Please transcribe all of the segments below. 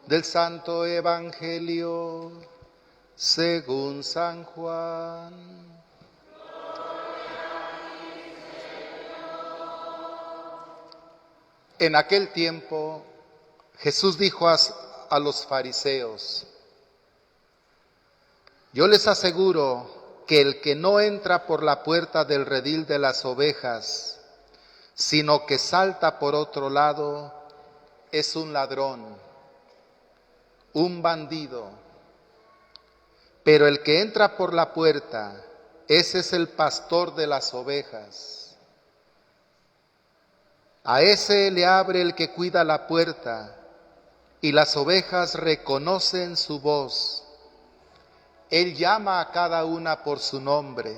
Del Santo Evangelio según San Juan. En aquel tiempo Jesús dijo a los fariseos: yo les aseguro que el que no entra por la puerta del redil de las ovejas, sino que salta por otro lado, es un ladrón, un bandido. Pero el que entra por la puerta, ese es el pastor de las ovejas. A ese le abre el que cuida la puerta, y las ovejas reconocen su voz. Él llama a cada una por su nombre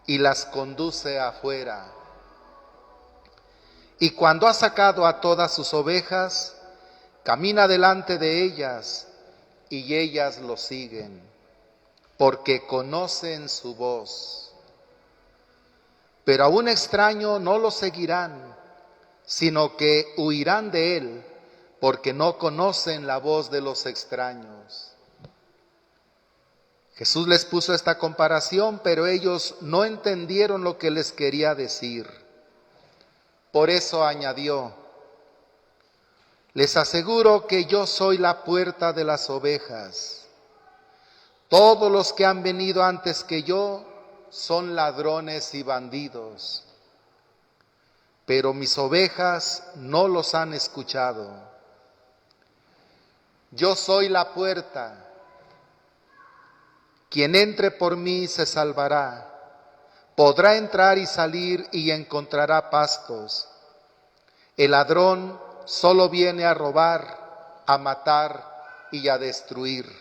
y las conduce afuera. Y cuando ha sacado a todas sus ovejas, camina delante de ellas y ellas lo siguen, porque conocen su voz. Pero a un extraño no lo seguirán, sino que huirán de él, porque no conocen la voz de los extraños. Jesús les puso esta comparación, pero ellos no entendieron lo que les quería decir. Por eso añadió: les aseguro que yo soy la puerta de las ovejas. Todos los que han venido antes que yo son ladrones y bandidos, pero mis ovejas no los han escuchado. Yo soy la puerta. Quien entre por mí se salvará, podrá entrar y salir y encontrará pastos. El ladrón solo viene a robar, a matar y a destruir.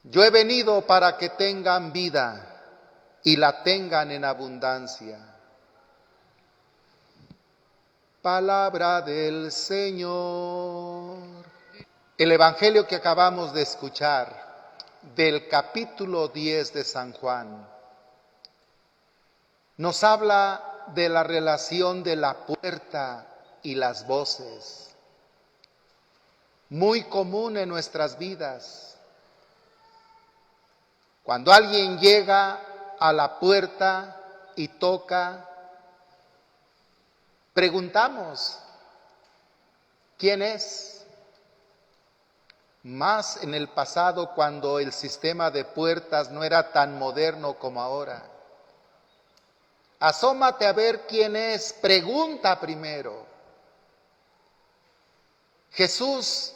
Yo he venido para que tengan vida y la tengan en abundancia. Palabra del Señor. El Evangelio que acabamos de escuchar, del capítulo 10 de San Juan, nos habla de la relación de la puerta y las voces, muy común en nuestras vidas. Cuando alguien llega a la puerta y toca, preguntamos: ¿quién es? Más en el pasado, cuando el sistema de puertas no era tan moderno como ahora. Asómate a ver quién es, pregunta primero. Jesús,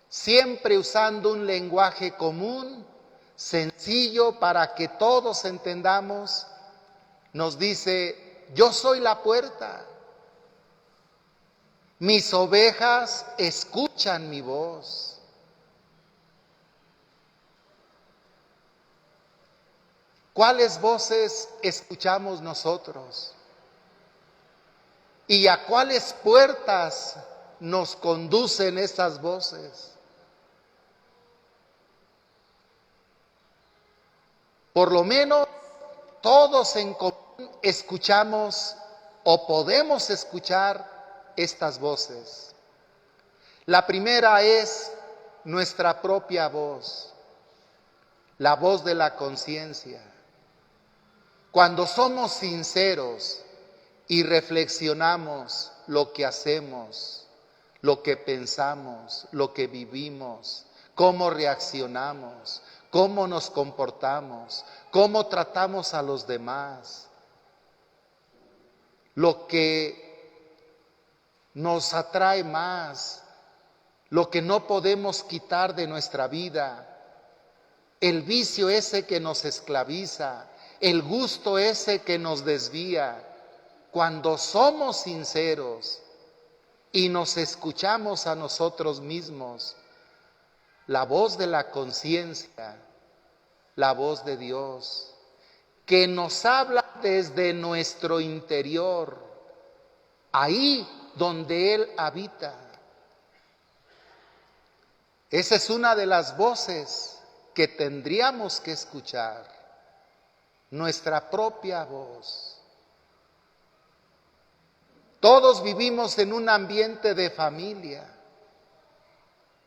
siempre usando un lenguaje común, sencillo para que todos entendamos, nos dice: yo soy la puerta. Mis ovejas escuchan mi voz. ¿Cuáles voces escuchamos nosotros? ¿Y a cuáles puertas nos conducen esas voces? Por lo menos todos en común escuchamos o podemos escuchar estas voces. La primera es nuestra propia voz, la voz de la conciencia. Cuando somos sinceros y reflexionamos lo que hacemos, lo que pensamos, lo que vivimos, cómo reaccionamos, cómo nos comportamos, cómo tratamos a los demás, lo que nos atrae más, lo que no podemos quitar de nuestra vida, el vicio ese que nos esclaviza, el gusto ese que nos desvía. Cuando somos sinceros y nos escuchamos a nosotros mismos, la voz de la conciencia, la voz de Dios, que nos habla desde nuestro interior, ahí donde Él habita. Esa es una de las voces que tendríamos que escuchar, nuestra propia voz. Todos vivimos en un ambiente de familia.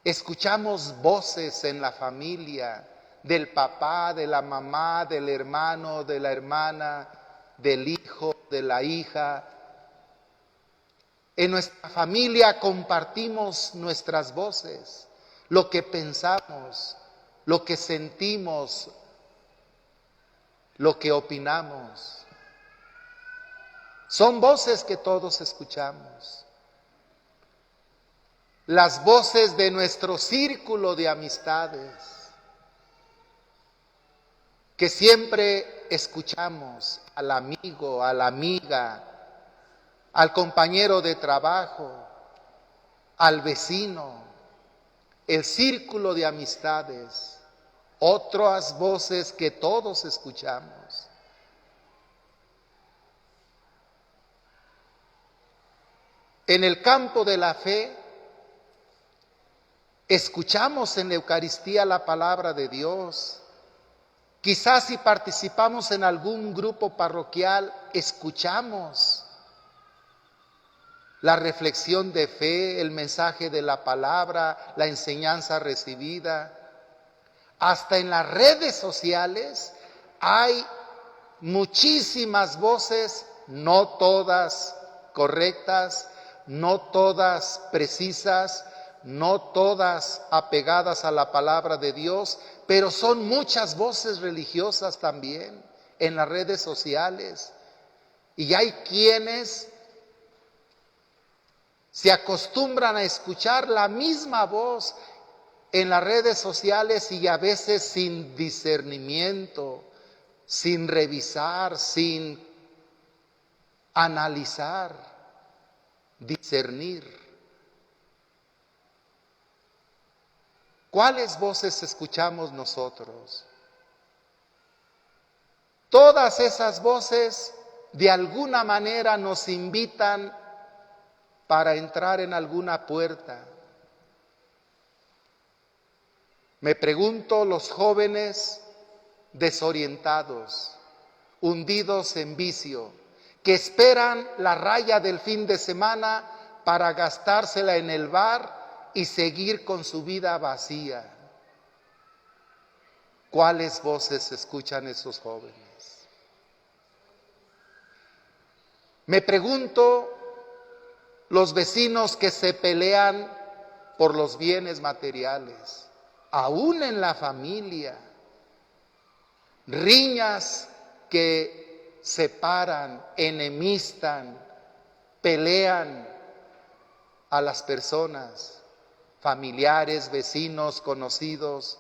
Escuchamos voces en la familia, del papá, de la mamá, del hermano, de la hermana, del hijo, de la hija. En nuestra familia compartimos nuestras voces, lo que pensamos, lo que sentimos, lo que opinamos. Son voces que todos escuchamos. Las voces de nuestro círculo de amistades, que siempre escuchamos al amigo, a la amiga, al compañero de trabajo, al vecino, el círculo de amistades, otras voces que todos escuchamos. En el campo de la fe, escuchamos en la Eucaristía la palabra de Dios. Quizás si participamos en algún grupo parroquial, escuchamos la reflexión de fe, el mensaje de la palabra, la enseñanza recibida. Hasta en las redes sociales hay muchísimas voces, no todas correctas, no todas precisas, no todas apegadas a la palabra de Dios, pero son muchas voces religiosas también en las redes sociales. Y hay quienes se acostumbran a escuchar la misma voz en las redes sociales y a veces sin discernimiento, sin revisar, sin analizar, discernir. ¿Cuáles voces escuchamos nosotros? Todas esas voces de alguna manera nos invitan para entrar en alguna puerta. Me pregunto, los jóvenes desorientados, hundidos en vicio, que esperan la raya del fin de semana para gastársela en el bar y seguir con su vida vacía. ¿Cuáles voces escuchan esos jóvenes? Me pregunto, los vecinos que se pelean por los bienes materiales, aún en la familia, riñas que separan, enemistan, pelean a las personas, familiares, vecinos, conocidos.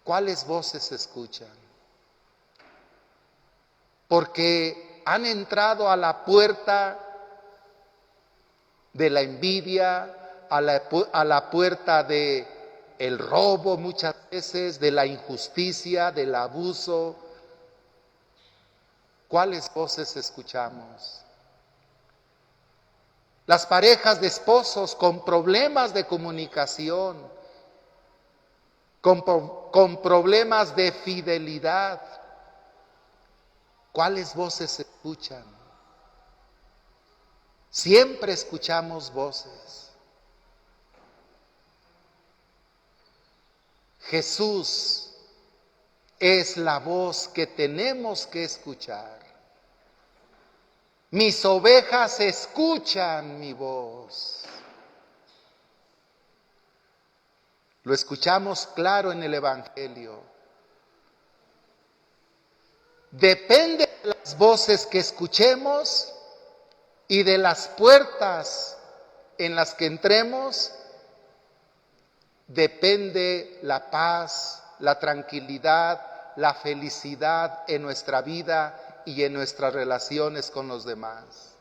¿Cuáles voces se escuchan? Porque han entrado a la puerta de la envidia, a la puerta de el robo muchas veces, de la injusticia, del abuso. ¿Cuáles voces escuchamos? Las parejas de esposos con problemas de comunicación, con problemas de fidelidad. ¿Cuáles voces se escuchan? Siempre escuchamos voces. Jesús es la voz que tenemos que escuchar. Mis ovejas escuchan mi voz. Lo escuchamos claro en el Evangelio. Depende de las voces que escuchemos y de las puertas en las que entremos, depende la paz, la tranquilidad, la felicidad en nuestra vida y en nuestras relaciones con los demás.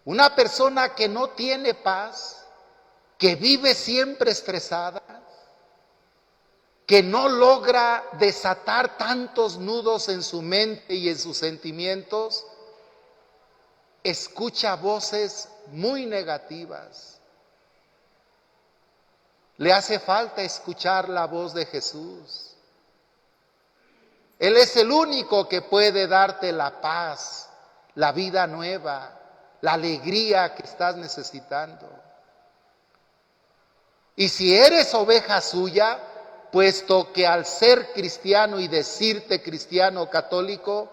Una persona que no tiene paz, que vive siempre estresada, que no logra desatar tantos nudos en su mente y en sus sentimientos, escucha voces muy negativas. Le hace falta escuchar la voz de Jesús. Él es el único que puede darte la paz, la vida nueva, la alegría que estás necesitando. Y si eres oveja suya, puesto que al ser cristiano y decirte cristiano católico,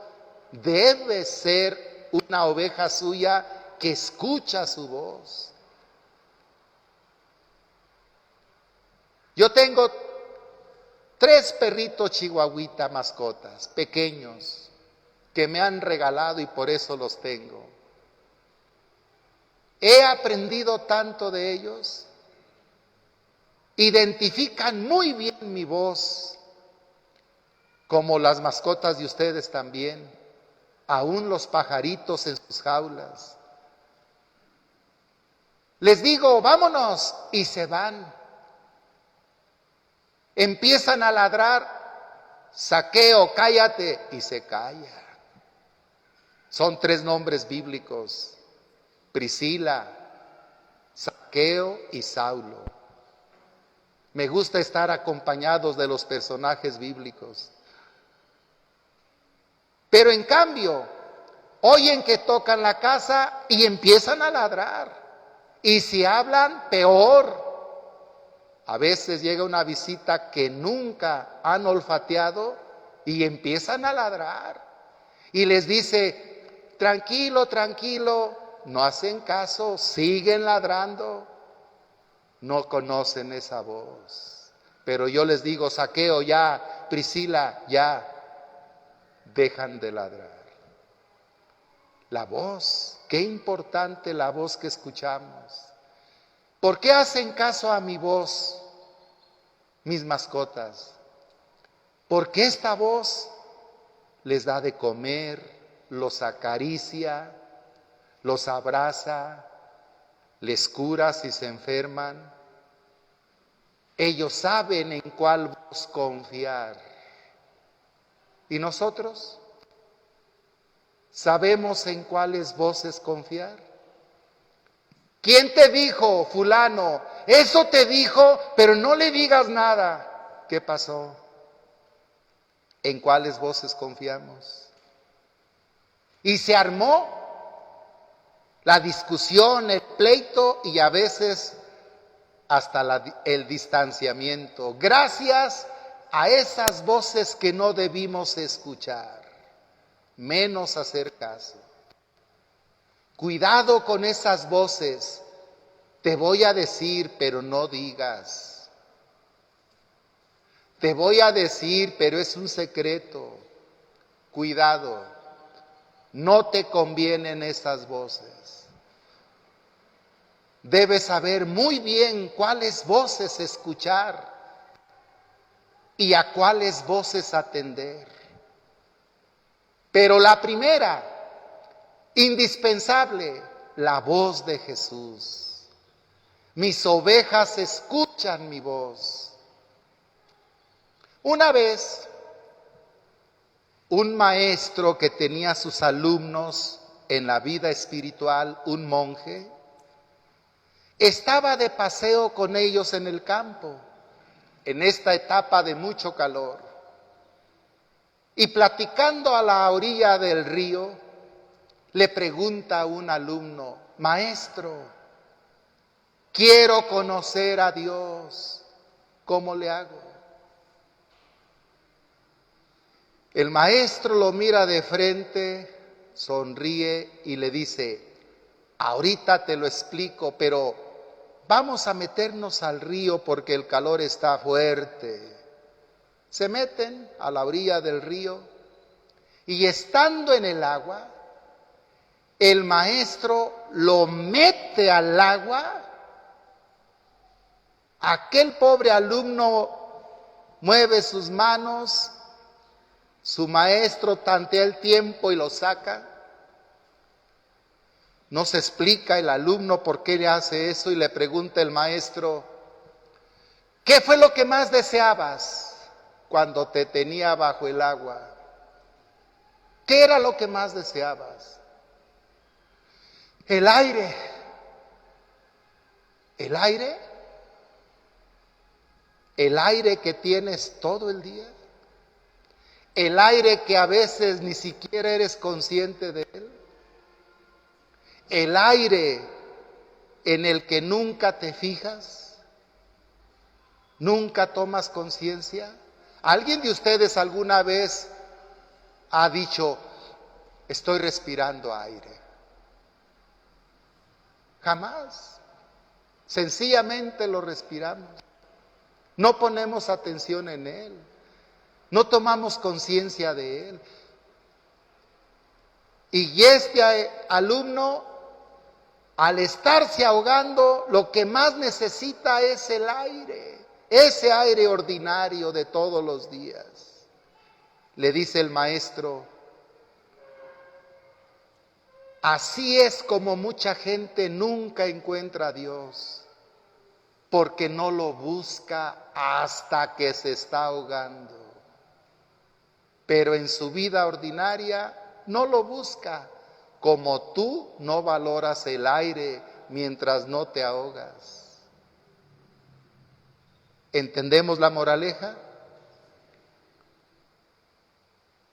debes ser una oveja suya que escucha su voz. Yo tengo 3 perritos chihuahuita mascotas, pequeños, que me han regalado y por eso los tengo. He aprendido tanto de ellos. Identifican muy bien mi voz, como las mascotas de ustedes también, aún los pajaritos en sus jaulas. Les digo, vámonos, y se van. Empiezan a ladrar, Zaqueo, cállate, y se calla. Son 3 nombres bíblicos: Priscila, Zaqueo y Saulo. Me gusta estar acompañados de los personajes bíblicos. Pero en cambio, oyen que tocan la casa y empiezan a ladrar. Y si hablan, peor. A veces llega una visita que nunca han olfateado y empiezan a ladrar. Y les dice, tranquilo, tranquilo, no hacen caso, siguen ladrando. No conocen esa voz. Pero yo les digo, Zaqueo, ya, Priscila, ya, dejan de ladrar. La voz, qué importante la voz que escuchamos. ¿Por qué hacen caso a mi voz, mis mascotas? Porque esta voz les da de comer, los acaricia, los abraza, les cura si se enferman. Ellos saben en cuál voz confiar. ¿Y nosotros? ¿Sabemos en cuáles voces confiar? ¿Quién te dijo, fulano? Eso te dijo, pero no le digas nada. ¿Qué pasó? ¿En cuáles voces confiamos? Y se armó la discusión, el pleito y a veces hasta el distanciamiento. Gracias a esas voces que no debimos escuchar, menos hacer caso. Cuidado con esas voces. Te voy a decir, pero no digas. Te voy a decir, pero es un secreto. Cuidado. No te convienen esas voces. Debes saber muy bien cuáles voces escuchar y a cuáles voces atender. Pero la primera, indispensable, la voz de Jesús. Mis ovejas escuchan mi voz. Una vez, un maestro que tenía sus alumnos en la vida espiritual, un monje, estaba de paseo con ellos en el campo, en esta etapa de mucho calor, y platicando a la orilla del río, le pregunta a un alumno, maestro, quiero conocer a Dios, ¿cómo le hago? El maestro lo mira de frente, sonríe y le dice, ahorita te lo explico, pero vamos a meternos al río porque el calor está fuerte. Se meten a la orilla del río y estando en el agua, el maestro lo mete al agua. Aquel pobre alumno mueve sus manos, su maestro tantea el tiempo y lo saca. No se explica el alumno por qué le hace eso y le pregunta el maestro, ¿qué fue lo que más deseabas cuando te tenía bajo el agua? ¿Qué era lo que más deseabas? El aire. ¿El aire? ¿El aire que tienes todo el día? ¿El aire que a veces ni siquiera eres consciente de él? ¿El aire en el que nunca te fijas? ¿Nunca tomas conciencia? ¿Alguien de ustedes alguna vez ha dicho, estoy respirando aire? Jamás. Sencillamente lo respiramos. No ponemos atención en él. No tomamos conciencia de él. Y este alumno, al estarse ahogando, lo que más necesita es el aire, ese aire ordinario de todos los días. Le dice el maestro, así es como mucha gente nunca encuentra a Dios, porque no lo busca hasta que se está ahogando. Pero en su vida ordinaria no lo busca, como tú no valoras el aire mientras no te ahogas. ¿Entendemos la moraleja?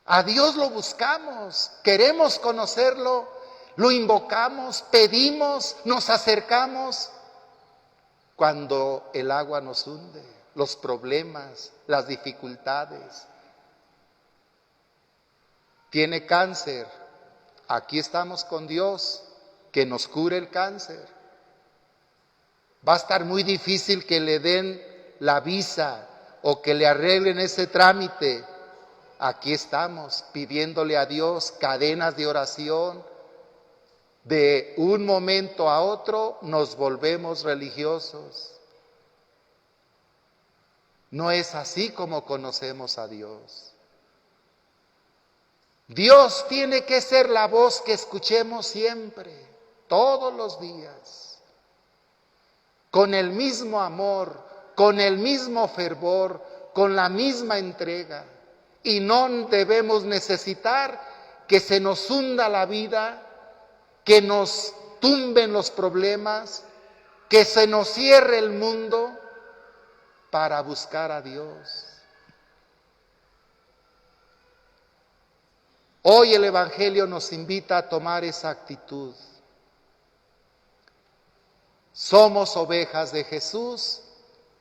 A Dios lo buscamos, queremos conocerlo, lo invocamos, pedimos, nos acercamos. Cuando el agua nos hunde, los problemas, las dificultades. Tiene cáncer, aquí estamos con Dios, que nos cure el cáncer. Va a estar muy difícil que le den la visa o que le arreglen ese trámite. Aquí estamos pidiéndole a Dios cadenas de oración. De un momento a otro nos volvemos religiosos. No es así como conocemos a Dios. Dios tiene que ser la voz que escuchemos siempre, todos los días, con el mismo amor, con el mismo fervor, con la misma entrega. Y no debemos necesitar que se nos hunda la vida, que nos tumben los problemas, que se nos cierre el mundo para buscar a Dios. Hoy el Evangelio nos invita a tomar esa actitud. Somos ovejas de Jesús,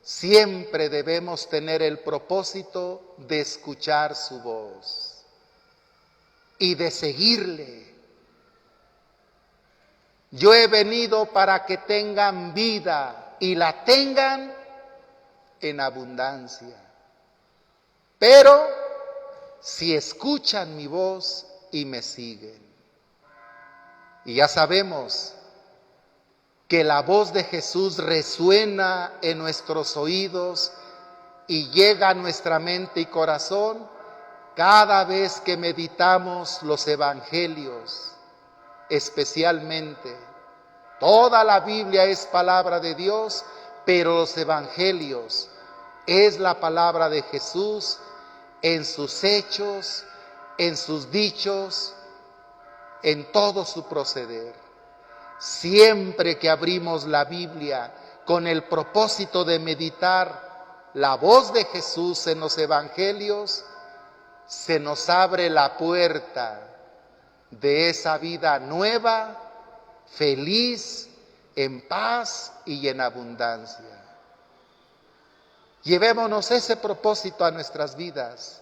siempre debemos tener el propósito de escuchar su voz y de seguirle. Yo he venido para que tengan vida y la tengan en abundancia. Pero si escuchan mi voz y me siguen. Y ya sabemos que la voz de Jesús resuena en nuestros oídos y llega a nuestra mente y corazón cada vez que meditamos los evangelios. Especialmente, toda la Biblia es palabra de Dios, pero los evangelios es la palabra de Jesús en sus hechos, en sus dichos, en todo su proceder. Siempre que abrimos la Biblia con el propósito de meditar la voz de Jesús en los evangelios, se nos abre la puerta de esa vida nueva, feliz, en paz y en abundancia. Llevémonos ese propósito a nuestras vidas.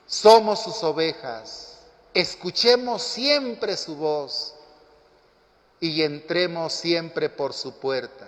Somos sus ovejas, escuchemos siempre su voz y entremos siempre por su puerta.